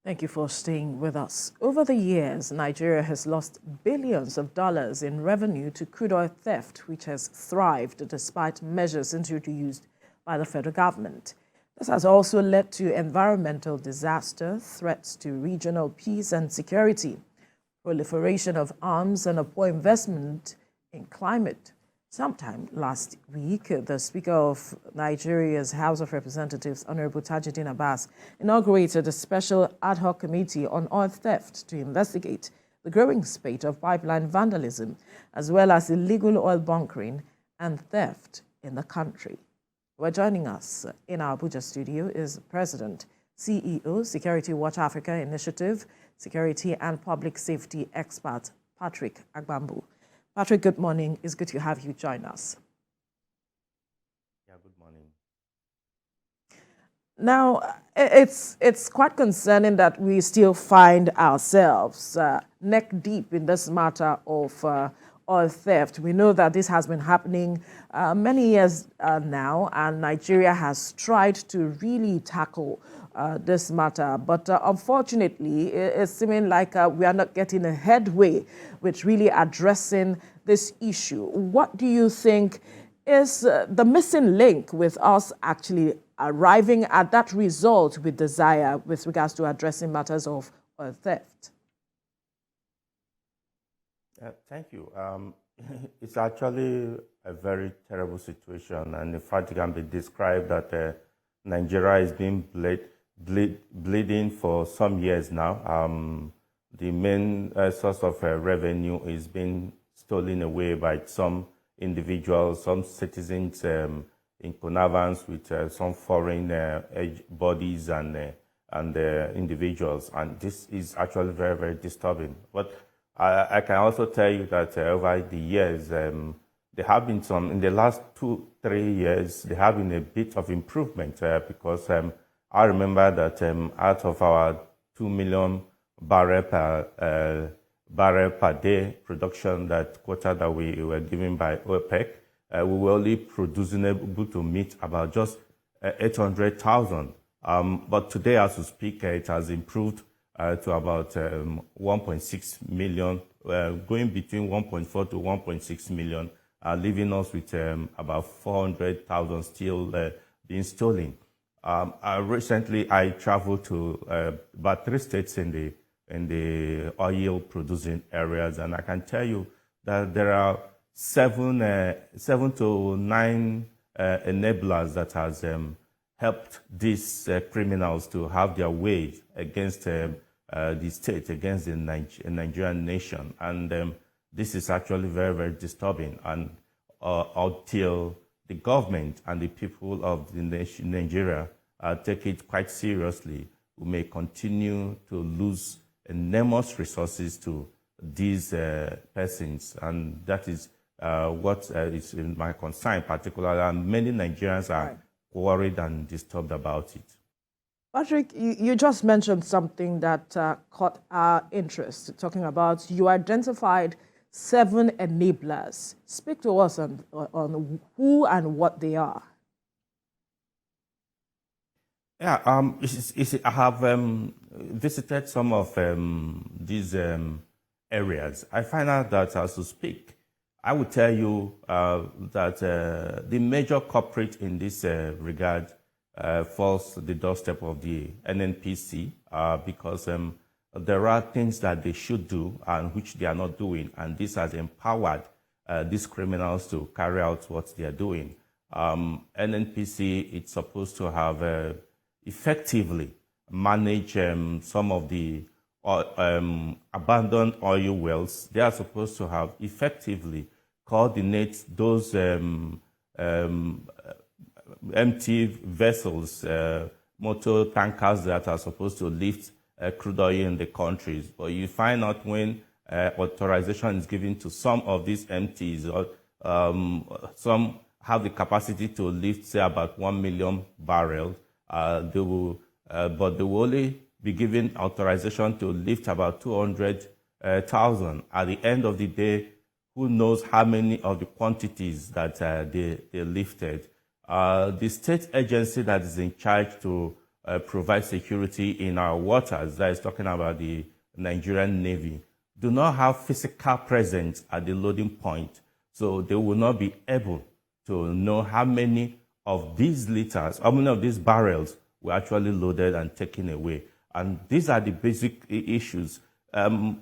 Thank you for staying with us. Over the years, Nigeria has lost billions of dollars in revenue to crude oil theft, which has thrived despite measures introduced by the federal government. This has also led to environmental disaster, threats to regional peace and security, proliferation of arms, and a poor investment in climate. Sometime last week, the Speaker of Nigeria's House of Representatives, Honorable Tajuddin Abbas, inaugurated a special ad hoc committee on oil theft to investigate the growing spate of pipeline vandalism, as well as illegal oil bunkering and theft in the country. Well, joining us in our Abuja studio is President, CEO, Security Watch Africa Initiative, Security and Public Safety Expert, Patrick Agbambu. Patrick, good morning. It's good to have you join us. Yeah, good morning. Now, it's quite concerning that we still find ourselves neck deep in this matter of oil theft. We know that this has been happening many years now, and Nigeria has tried to really tackle this matter. But unfortunately, it's seeming like we are not getting a headway with really addressing this issue. What do you think is the missing link with us actually arriving at that result we desire with regards to addressing matters of oil theft? Thank you. It's actually a very terrible situation, and in fact, it can be described that Nigeria has been bleeding for some years now. The main source of revenue is being stolen away by some individuals, some citizens in connivance with some foreign bodies and individuals, and this is actually very, very disturbing. But I can also tell you that over the years, there have been some, in the last 2-3 years, there have been a bit of improvement because I remember that out of our 2 million barrel per day production, that quota that we were given by OPEC, we were only producing able to meet about just 800,000. But today, as we speak, it has improved to about 1.6 million, going between 1.4 to 1.6 million, leaving us with about 400,000 still being stolen. Recently, I traveled to about 3 states in the oil producing areas, and I can tell you that there are 7 to 9 enablers that has helped these criminals to have their way against the state, against the Nigerian nation. And this is actually very, very disturbing. And until the government and the people of the nation, Nigeria take it quite seriously, we may continue to lose enormous resources to these persons. And that is what is in my concern particularly. And many Nigerians are worried and disturbed about it. Patrick, you just mentioned something that caught our interest, talking about you identified 7 enablers. Speak to us on who and what they are. Yeah, I have visited some of these areas. I find out that as we speak, I would tell you that the major culprit in this regard falls to the doorstep of the NNPC because there are things that they should do and which they are not doing, and this has empowered these criminals to carry out what they are doing. NNPC, it's supposed to have effectively manage some of the abandoned oil wells. They are supposed to have effectively coordinate those empty vessels, motor tankers that are supposed to lift crude oil in the countries. But you find out when authorization is given to some of these empties, or some have the capacity to lift, say, about 1 million barrels, but they will only be given authorization to lift about 200,000. At the end of the day, who knows how many of the quantities that they lifted. The state agency that is in charge to provide security in our waters, that is talking about the Nigerian Navy, do not have physical presence at the loading point. So they will not be able to know how many of these liters, how many of these barrels were actually loaded and taken away. And these are the basic issues.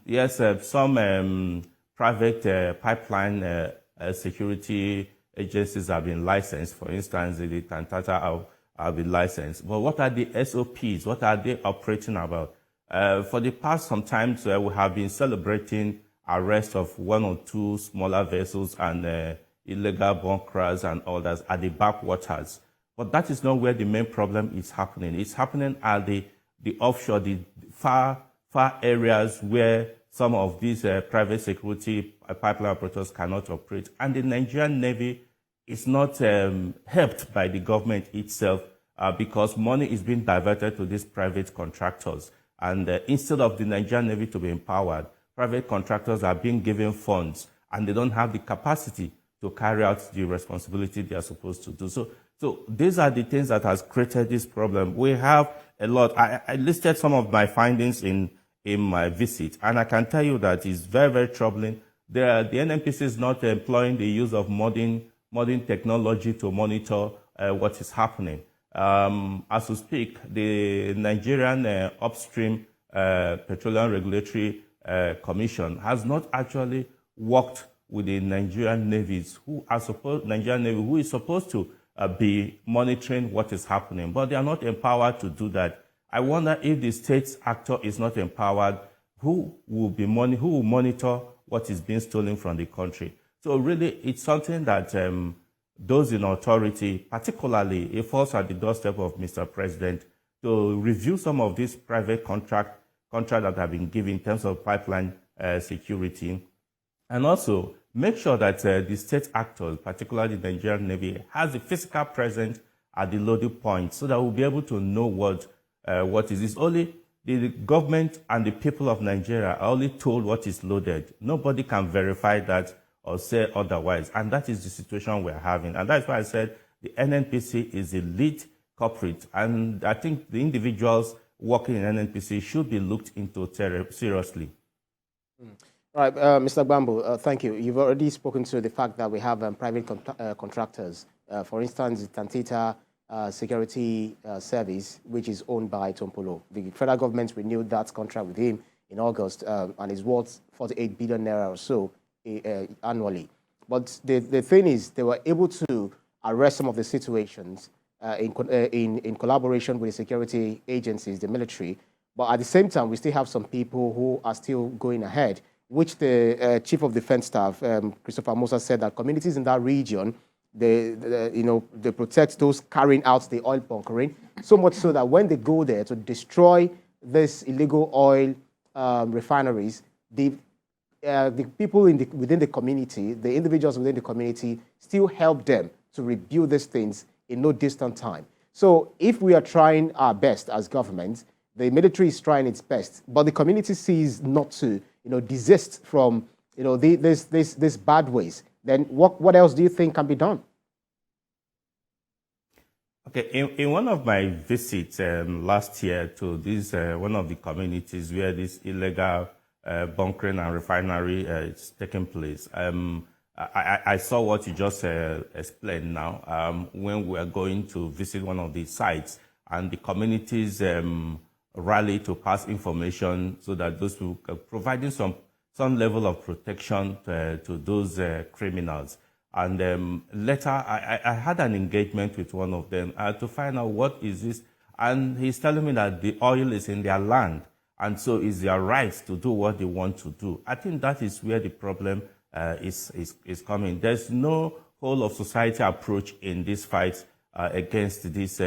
Yes, some private pipeline security agencies have been licensed. For instance, the Tantata have been licensed. But what are the SOPs? What are they operating about? For the past sometimes we have been celebrating arrest of one or two smaller vessels and illegal bunkers and others at the backwaters. But that is not where the main problem is happening. It's happening at the offshore, the far areas where some of these private security pipeline operators cannot operate. And the Nigerian Navy is not helped by the government itself because money is being diverted to these private contractors. And instead of the Nigerian Navy to be empowered, private contractors are being given funds and they don't have the capacity to carry out the responsibility they are supposed to do. So these are the things that has created this problem. We have a lot. I listed some of my findings in my visit, and I can tell you that it's very, very troubling. The NNPC is not employing the use of modern technology to monitor what is happening. As we speak, the Nigerian Upstream Petroleum Regulatory Commission has not actually worked with the Nigerian Navy, who is supposed to be monitoring what is happening, but they are not empowered to do that. I wonder if the state actor is not empowered, who will monitor what is being stolen from the country? So really, it's something that those in authority, particularly, it falls at the doorstep of Mr. President to review some of these private contracts that have been given in terms of pipeline security, and also make sure that the state actors, particularly the Nigerian Navy, has a physical presence at the loading point so that we'll be able to know what is. It's only the government and the people of Nigeria are only told what is loaded. Nobody can verify that or say otherwise. And that is the situation we're having. And that's why I said the NNPC is the lead culprit. And I think the individuals working in NNPC should be looked into seriously. All right, Mr. Gbambo, thank you. You've already spoken to the fact that we have private contractors. For instance, the Tantita Security Service, which is owned by Tompolo. The federal government renewed that contract with him in August and is worth 48 billion naira or so annually. But the thing is, they were able to arrest some of the situations in collaboration with the security agencies, the military. But at the same time, we still have some people who are still going ahead, which the Chief of Defense Staff, Christopher Musa, said that communities in that region, they protect those carrying out the oil bunkering, so much so that when they go there to destroy this illegal oil refineries, the people within the community, the individuals within the community, still help them to rebuild these things in no distant time. So if we are trying our best as government, the military is trying its best, but the community sees not to desist from these bad ways, then what else do you think can be done? Okay, in one of my visits last year to this one of the communities where this illegal bunkering and refinery is taking place, I saw what you just explained now when we are going to visit one of the sites, and the communities rally to pass information so that those people are providing some level of protection to those criminals. And later, I had an engagement with one of them to find out what is this. And he's telling me that the oil is in their land, and so it's their right to do what they want to do. I think that is where the problem is coming. There's no whole of society approach in this fight against these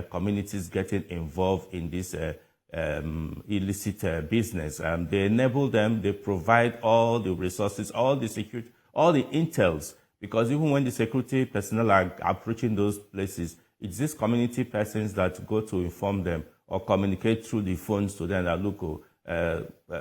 communities getting involved in this illicit business. They enable them, they provide all the resources, all the security, all the intels, because even when the security personnel are approaching those places, it's these community persons that go to inform them or communicate through the phones to them that, look,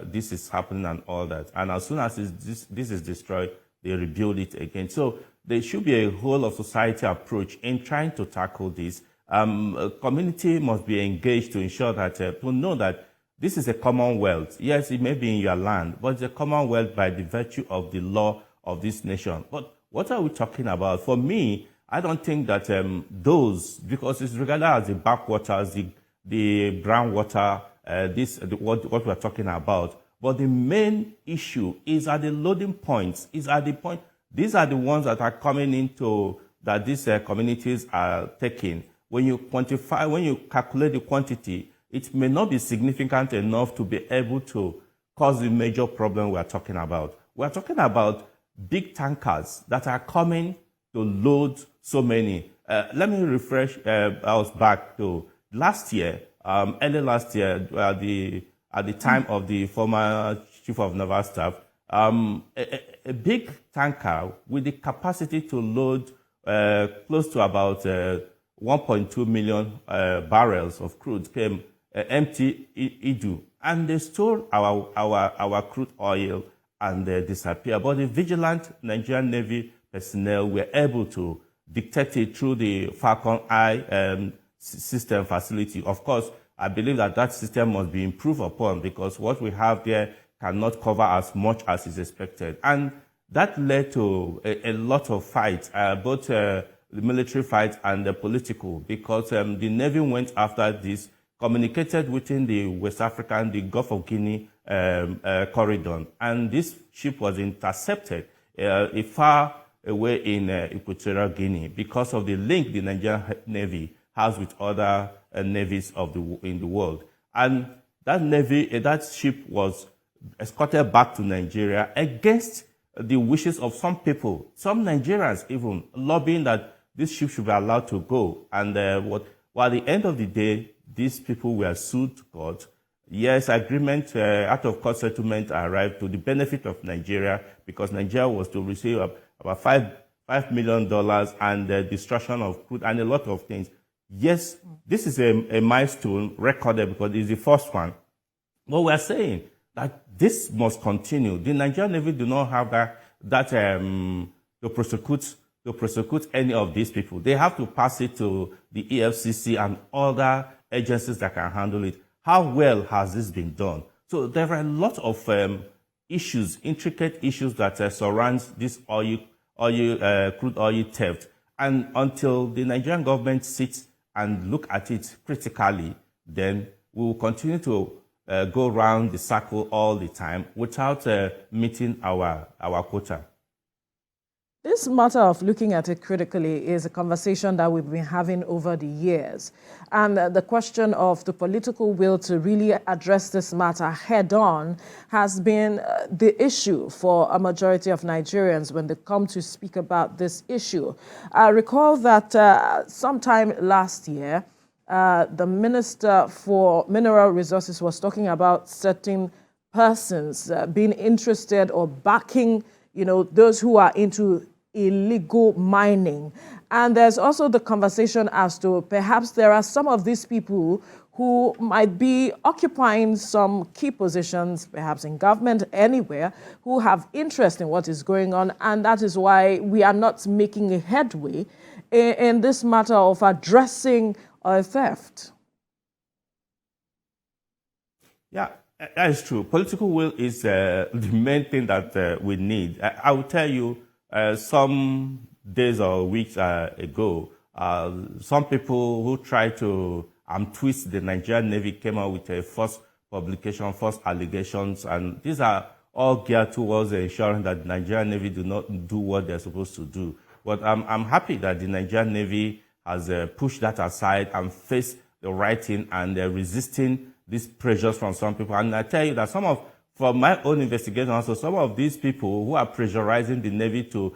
this is happening and all that. And as soon as this is destroyed, they rebuild it again. So there should be a whole of society approach in trying to tackle this. Community must be engaged to ensure that, to know that this is a commonwealth. Yes, it may be in your land, but it's a commonwealth by the virtue of the law of this nation. But what are we talking about? For me, I don't think that those, because it's regarded as the backwaters, the brown water, what we're talking about. But the main issue is at the loading points, these are the ones that are coming into, that these communities are taking. When you quantify, when you calculate the quantity, it may not be significant enough to be able to cause the major problem we're talking about. We're talking about big tankers that are coming to load so many. Let me refresh us back to last year, early last year, at the time of the former Chief of Naval Staff, a big tanker with the capacity to load close to about 1.2 million barrels of crude came empty Idu, and they stole our crude oil and disappeared. But the vigilant Nigerian Navy personnel were able to detect it through the Falcon Eye system facility. Of course, I believe that system must be improved upon, because what we have there cannot cover as much as is expected. And that led to a lot of fights, both the military fights and the political, because the Navy went after this, communicated within the West African, the Gulf of Guinea corridor. And this ship was intercepted far away in Equatorial Guinea because of the link the Nigerian Navy has with other navies in the world. And that ship was escorted back to Nigeria against the wishes of some people, some Nigerians even, lobbying that this ship should be allowed to go. And at the end of the day, these people were sued to court. Yes, agreement, out-of-court settlement arrived to the benefit of Nigeria, because Nigeria was to receive about $5 million and the destruction of crude and a lot of things. Yes, this is a milestone recorded because it's the first one. But we're saying that this must continue. The Nigerian Navy do not have that to prosecute any of these people. They have to pass it to the EFCC and other agencies that can handle it. How well has this been done? So there are a lot of issues, intricate issues that surround this crude oil theft. And until the Nigerian government sits and look at it critically, then we will continue to go around the circle all the time without meeting our quota. This matter of looking at it critically is a conversation that we've been having over the years. And the question of the political will to really address this matter head on has been the issue for a majority of Nigerians when they come to speak about this issue. I recall that sometime last year, the Minister for Mineral Resources was talking about certain persons being interested or backing, those who are into illegal mining. And there's also the conversation as to perhaps there are some of these people who might be occupying some key positions, perhaps in government, anywhere, who have interest in what is going on. And that is why we are not making a headway in this matter of addressing theft. Yeah, that is true. Political will is the main thing that we need. I will tell you, some days or weeks ago, some people who tried to twist the Nigerian Navy came out with a false publication, false allegations, and these are all geared towards ensuring that the Nigerian Navy do not do what they're supposed to do. But I'm happy that the Nigerian Navy has pushed that aside and faced the right thing, and they're resisting these pressures from some people. And I tell you that from my own investigation also, some of these people who are pressurizing the Navy to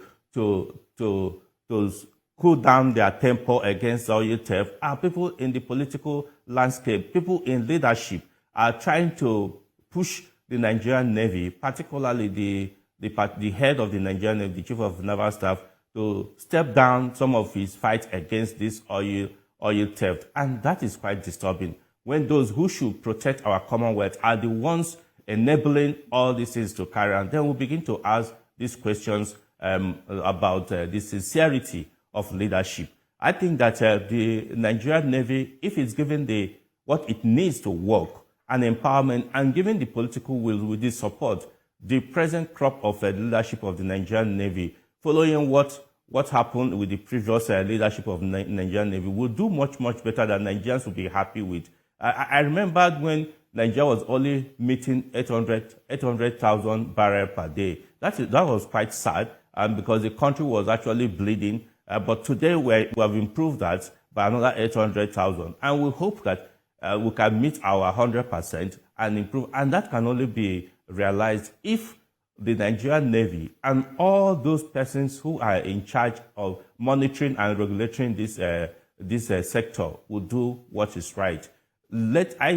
cool down their temper against oil theft are people in the political landscape, people in leadership are trying to push the Nigerian Navy, particularly the head of the Nigerian Navy, the Chief of Naval Staff, to step down some of his fights against this oil theft. And that is quite disturbing, when those who should protect our Commonwealth are the ones enabling all these things to carry on. Then we'll begin to ask these questions about the sincerity of leadership. I think that the Nigerian Navy, if it's given what it needs to work, and empowerment, and given the political will with this support, the present crop of leadership of the Nigerian Navy, following what happened with the previous leadership of the Nigerian Navy, will do much, much better than Nigerians will be happy with. I remembered when Nigeria was only meeting 800,000 barrels per day. That was quite sad, because the country was actually bleeding. But today we have improved that by another 800,000. And we hope that we can meet our 100% and improve. And that can only be realized if the Nigerian Navy and all those persons who are in charge of monitoring and regulating this sector will do what is right. I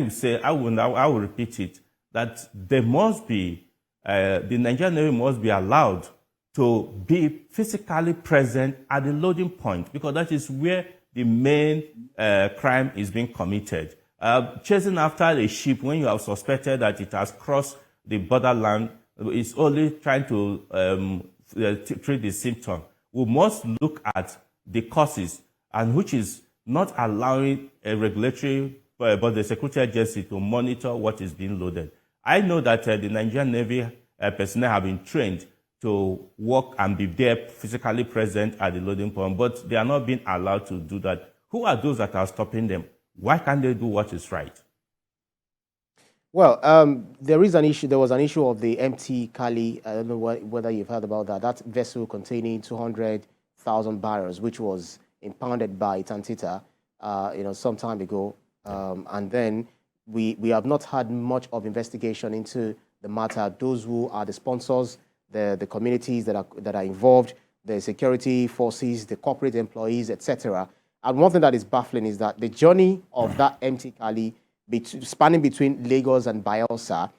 will repeat it, that there must be, the Nigerian Navy must be allowed to be physically present at the loading point, because that is where the main crime is being committed. Chasing after a ship when you have suspected that it has crossed the borderland is only trying to treat the symptom. We must look at the causes, and which is not allowing a regulatory but the security agency to monitor what is being loaded. I know that the Nigerian Navy personnel have been trained to work and be there physically present at the loading point, but they are not being allowed to do that. Who are those that are stopping them? Why can't they do what is right? Well, there is an issue. There was an issue of the MT Kali. I don't know whether you've heard about that. That vessel containing 200,000 barrels, which was impounded by Tantita, some time ago. And then we have not had much of investigation into the matter. Those who are the sponsors, the communities that are involved, the security forces, the corporate employees, etc. And one thing that is baffling is that the journey of that MT Kali spanning between Lagos and Bayelsa,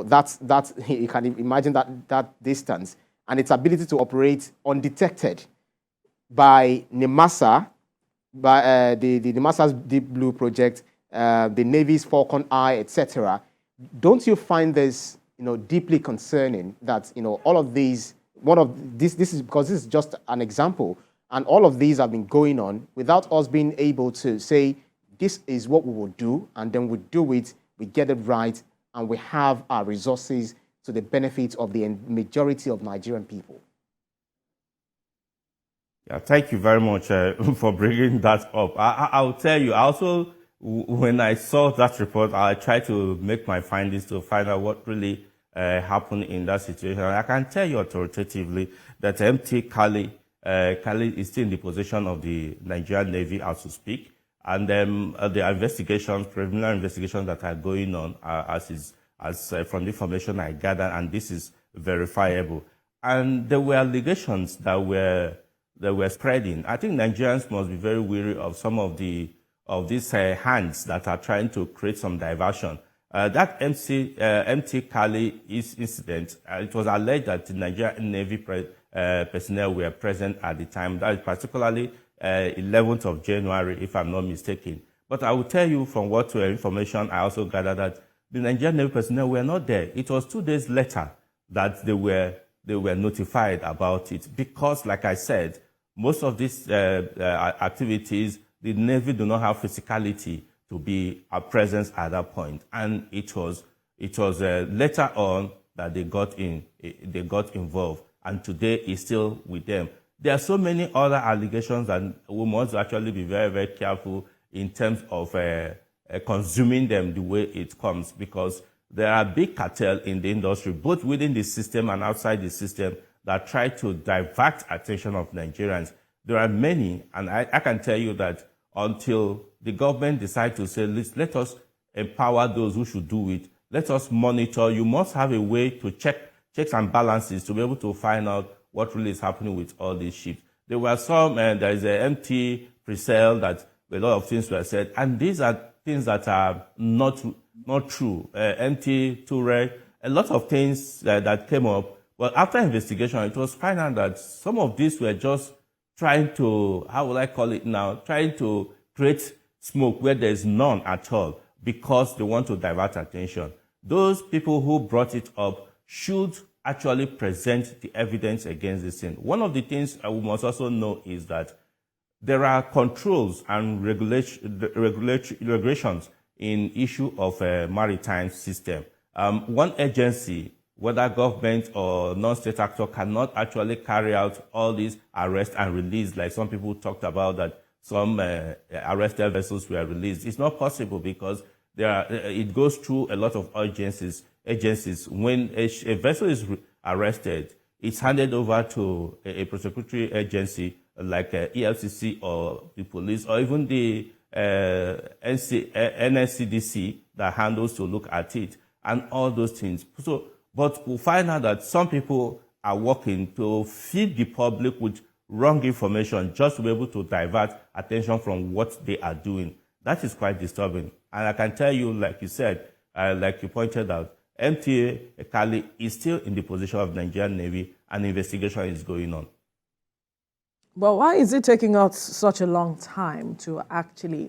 that's you can imagine that distance, and its ability to operate undetected by NIMASA, by the NIMASA's Deep Blue project, the Navy's Falcon Eye, etc. Don't you find this deeply concerning that all of these, this is because this is just an example, and all of these have been going on without us being able to say this is what we will do, and then we do it, we get it right, and we have our resources to the benefit of the majority of Nigerian people. Yeah, thank you very much for bringing that up. I'll tell you, also, when I saw that report, I tried to make my findings to find out what really happened in that situation. I can tell you authoritatively that MT Kali is still in the possession of the Nigerian Navy as we speak. And the investigations, preliminary investigations that are going on, from the information I gathered, and this is verifiable. And there were allegations that were spreading. I think Nigerians must be very wary of some of these hands that are trying to create some diversion. That MT Kali incident, it was alleged that the Nigerian Navy personnel were present at the time. That is particularly 11th of January, if I'm not mistaken. But I will tell you from what information I also gathered that the Nigerian Navy personnel were not there. It was 2 days later that they were notified about it, because, like I said, most of these activities, the Navy do not have physicality to be a presence at that point. And it was later on that they got involved, and today is still with them. There are so many other allegations, and we must actually be very, very careful in terms of consuming them the way it comes, because there are big cartels in the industry, both within the system and outside the system, that try to divert attention of Nigerians. There are many, and I can tell you that until the government decides to say, let us empower those who should do it, let us monitor, you must have a way to checks and balances to be able to find out what really is happening with all these ships. There were some, there is an empty pre-sale that a lot of things were said, and these are things that are not true. Empty Toure, a lot of things that came up. But after investigation, it was found out that some of these were just trying to, how will I call it now, trying to create smoke where there is none at all, because they want to divert attention. Those people who brought it up should actually present the evidence against this thing. One of the things we must also know is that there are controls and regulations in issue of a maritime system. One agency, whether government or non-state actor, cannot actually carry out all these arrest and release, like some people talked about that some arrested vessels were released. It's not possible because it goes through a lot of agencies. When a vessel is arrested, it's handed over to a prosecutory agency like EFCC or the police or even the NSCDC that handles to look at it and all those things. So, but we'll find out that some people are working to feed the public with wrong information just to be able to divert attention from what they are doing. That is quite disturbing. And I can tell you, like you said, like you pointed out, MTA Ekali is still in the position of Nigerian Navy and investigation is going on. But why is it taking us such a long time to actually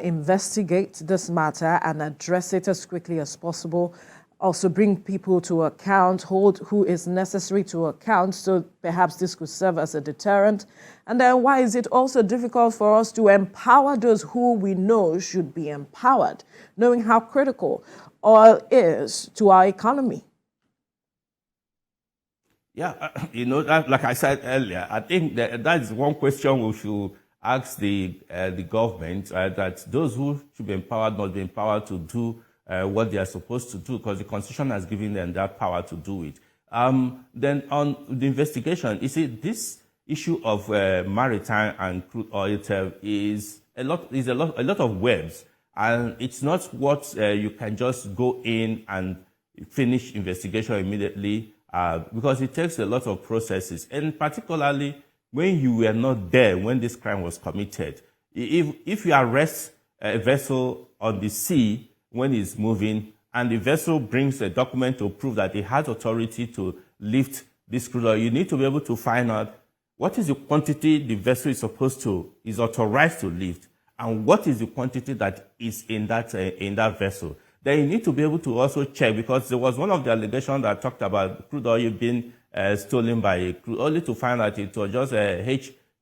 investigate this matter and address it as quickly as possible? Also bring people to account, hold who is necessary to account, so perhaps this could serve as a deterrent. And then why is it also difficult for us to empower those who we know should be empowered, knowing how critical oil is to our economy? Yeah, like I said earlier, I think that is one question we should ask the government, that those who should be empowered must be empowered to do what they are supposed to do, because the Constitution has given them that power to do it. Then on the investigation, you see, this issue of maritime and crude oil is a lot of webs, and it's not what you can just go in and finish investigation immediately, because it takes a lot of processes, and particularly when you were not there when this crime was committed. If you arrest a vessel on the sea when it's moving, and the vessel brings a document to prove that it has authority to lift this crude oil, you need to be able to find out what is the quantity the vessel is authorized to lift, and what is the quantity that is in that vessel. Then you need to be able to also check, because there was one of the allegations that talked about crude oil being stolen by a crude, only to find out it was just a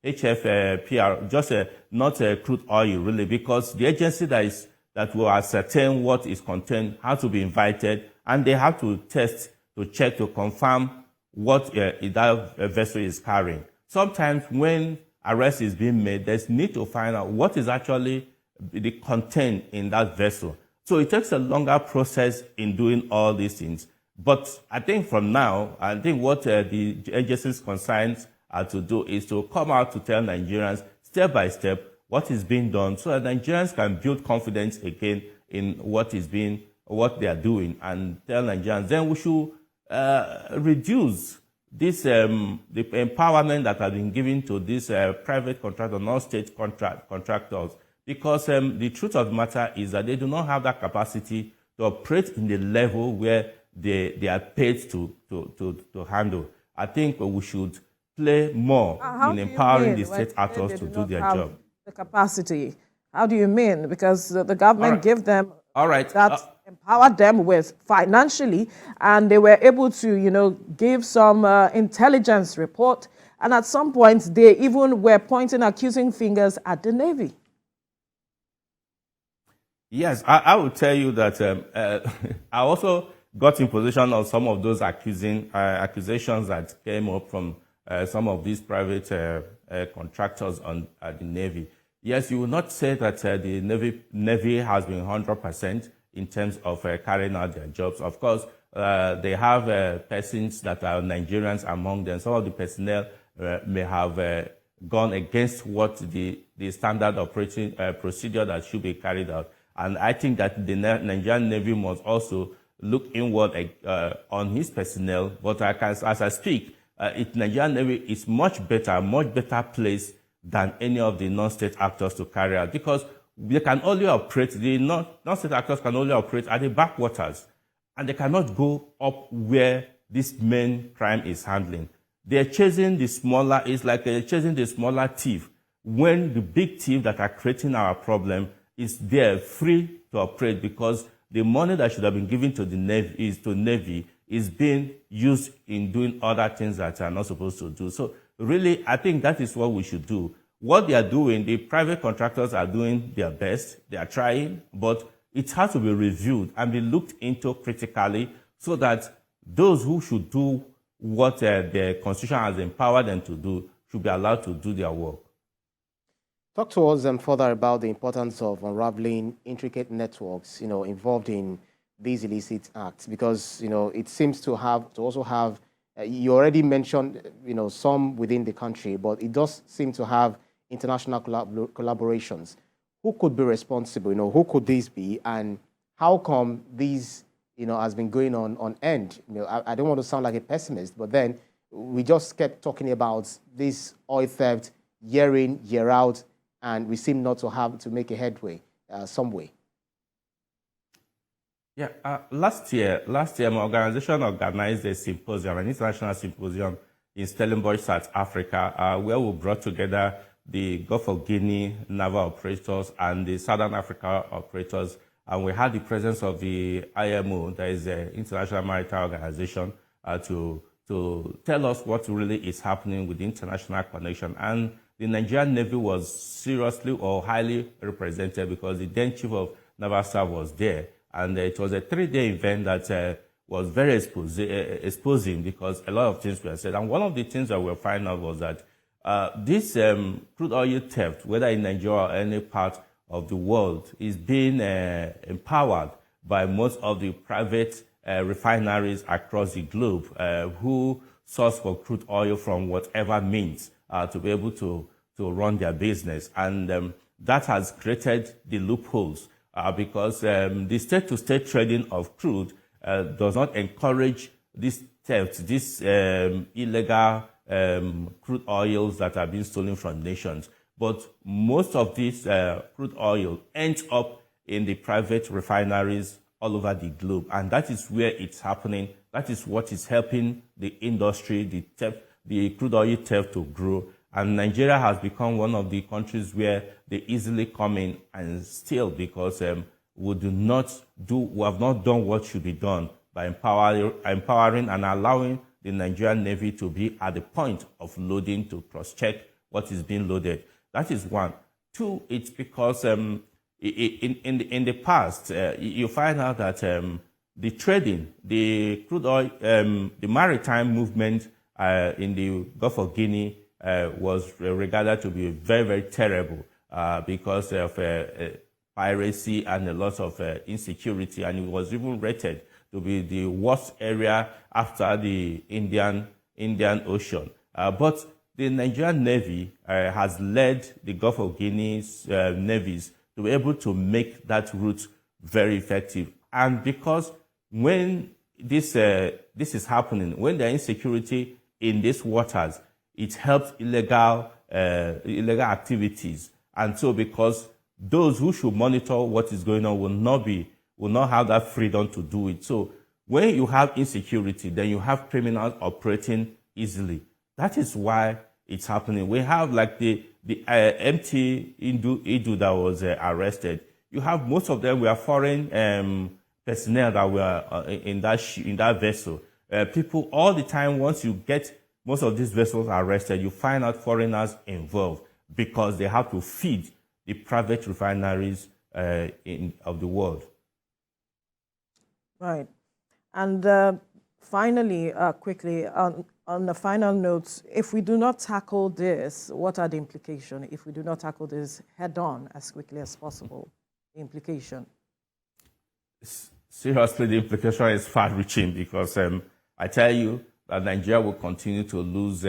HFPR, just not a crude oil really, because the agency that will ascertain what is contained has to be invited, and they have to test, to check, to confirm what that vessel is carrying. Sometimes when arrest is being made, there's need to find out what is actually the content in that vessel. So it takes a longer process in doing all these things. But I think from now, I think what the agencies concerned are to do is to come out to tell Nigerians step by step what is being done, so that Nigerians can build confidence again in what they are doing, and tell Nigerians. Then we should reduce this the empowerment that has been given to these private contractors, non-state contractors, because the truth of the matter is that they do not have that capacity to operate in the level where they are paid to handle. I think we should play more in empowering the state actors to do their job. The capacity. How do you mean? Because the government gave them that empowered them with financially, and they were able to, give some intelligence report. And at some point, they even were pointing accusing fingers at the Navy. Yes, I will tell you that I also got in position of some of those accusations that came up from some of these private contractors at the Navy. Yes, you will not say that the Navy has been 100% in terms of carrying out their jobs. Of course, they have persons that are Nigerians among them. Some of the personnel may have gone against what the standard operating procedure that should be carried out. And I think that the Nigerian Navy must also look inward on his personnel. But as I speak, Nigerian Navy is much better placed than any of the non-state actors to carry out, because they can only operate, the non-state actors can only operate at the backwaters, and they cannot go up where this main crime is handling. They're chasing the smaller, it's like they're chasing the smaller thief, when the big thief that are creating our problem is there free to operate, because the money that should have been given to the Navy is being used in doing other things that are not supposed to do. So really, I think that is what we should do. what they are doing, the private contractors are doing their best. They are trying, but it has to be reviewed and be looked into critically so that those who should do what the Constitution has empowered them to do should be allowed to do their work. Talk to us further about the importance of unraveling intricate networks, involved in these illicit acts, because it seems to also have. You already mentioned, some within the country, but it does seem to have international collaborations. Who could be responsible? Who could these be, and how come these, has been going on end? I don't want to sound like a pessimist, but then we just kept talking about this oil theft year in, year out, and we seem not to have to make a headway some way. Yeah, last year, my organization organized a symposium, an international symposium in Stellenbosch, South Africa, where we brought together the Gulf of Guinea naval operators and the Southern Africa operators, and we had the presence of the IMO, that is the International Maritime Organization, to tell us what really is happening with the international connection. And the Nigerian Navy was seriously or highly represented because the then Chief of Naval Staff was there. And it was a 3-day event that was very exposing because a lot of things were said. And one of the things that we found out was that this crude oil theft, whether in Nigeria or any part of the world, is being empowered by most of the private refineries across the globe who source for crude oil from whatever means to be able to run their business. And that has created the loopholes. Because the state-to-state trading of crude does not encourage this theft, this illegal crude oils that are being stolen from nations. But most of this crude oil ends up in the private refineries all over the globe. And that is where it's happening. That is what is helping the industry, the crude oil theft to grow. And Nigeria has become one of the countries where they easily come in and steal because we have not done what should be done by empowering and allowing the Nigerian Navy to be at the point of loading to cross-check what is being loaded. That is one. Two, it's because in the past, you find out that the trading, the crude oil, the maritime movement in the Gulf of Guinea was regarded to be very, very terrible because of piracy and a lot of insecurity, and it was even rated to be the worst area after the Indian Ocean. But the Nigerian Navy has led the Gulf of Guinea's navies to be able to make that route very effective. And because when this is happening, when there is insecurity in these waters, it helps illegal activities. And so because those who should monitor what is going on will not have that freedom to do it. So when you have insecurity, then you have criminals operating easily. That is why it's happening. We have like the MT Idu that was arrested. You have most of them were foreign personnel that were in that vessel. People all the time, once you get most of these vessels arrested, you find out foreigners involved because they have to feed the private refineries of the world. Right. And finally, quickly, on the final notes, if we do not tackle this, what are the implications? If we do not tackle this head on as quickly as possible, the implication? Seriously, the implication is far-reaching because I tell you that Nigeria will continue to lose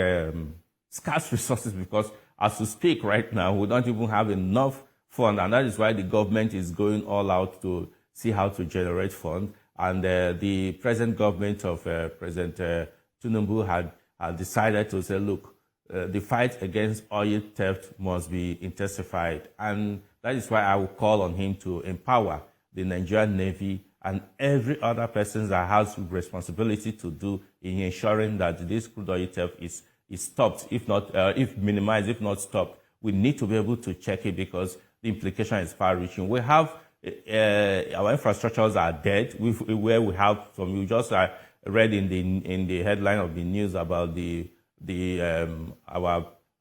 scarce resources because as we speak right now, we don't even have enough funds, and that is why the government is going all out to see how to generate funds. And the present government of President Tinubu had decided to say, look, the fight against oil theft must be intensified. And that is why I will call on him to empower the Nigerian Navy and every other person that has responsibility to do in ensuring that this crude oil theft is stopped, if minimized, if not stopped. We need to be able to check it because the implication is far-reaching. We have our infrastructures are dead. Where we have some, you just read in the headline of the news about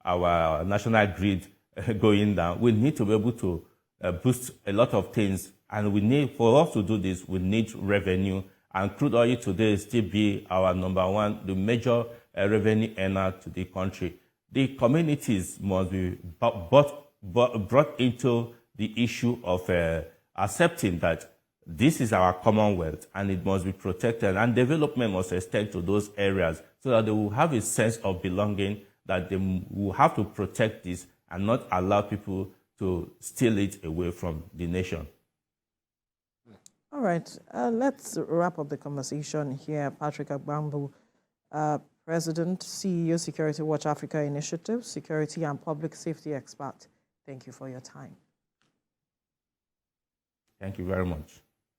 our national grid going down. We need to be able to boost a lot of things. And we need, for us to do this, we need revenue. And crude oil today still be our number one, the major revenue earner to the country. The communities must be brought into the issue of accepting that this is our commonwealth and it must be protected, and development must extend to those areas so that they will have a sense of belonging, that they will have to protect this and not allow people to steal it away from the nation. All right, let's wrap up the conversation here. Patrick Agbambu, President, CEO, Security Watch Africa Initiative, security and public safety expert. Thank you for your time. Thank you very much.